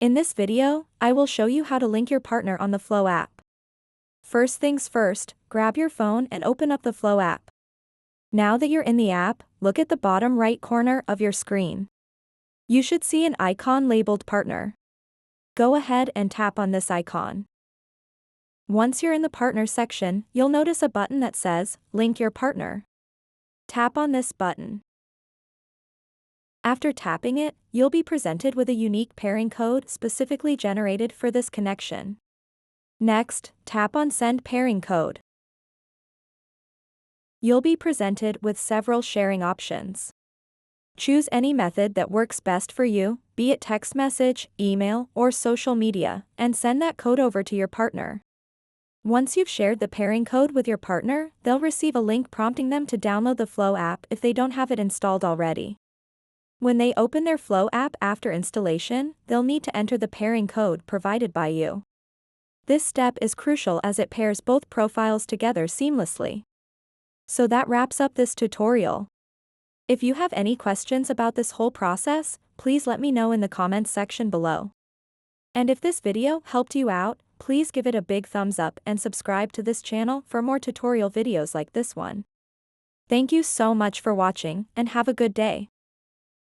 In this video, I will show you how to link your partner on the Flow app. First things first, grab your phone and open up the Flow app. Now that you're in the app, look at the bottom right corner of your screen. You should see an icon labeled Partner. Go ahead and tap on this icon. Once you're in the Partner section, you'll notice a button that says, Link your partner. Tap on this button. After tapping it, you'll be presented with a unique pairing code specifically generated for this connection. Next, tap on Send Pairing Code. You'll be presented with several sharing options. Choose any method that works best for you, be it text message, email, or social media, and send that code over to your partner. Once you've shared the pairing code with your partner, they'll receive a link prompting them to download the Flow app if they don't have it installed already. When they open their Flow app after installation, they'll need to enter the pairing code provided by you. This step is crucial as it pairs both profiles together seamlessly. So that wraps up this tutorial. If you have any questions about this whole process, please let me know in the comments section below. And if this video helped you out, please give it a big thumbs up and subscribe to this channel for more tutorial videos like this one. Thank you so much for watching and have a good day.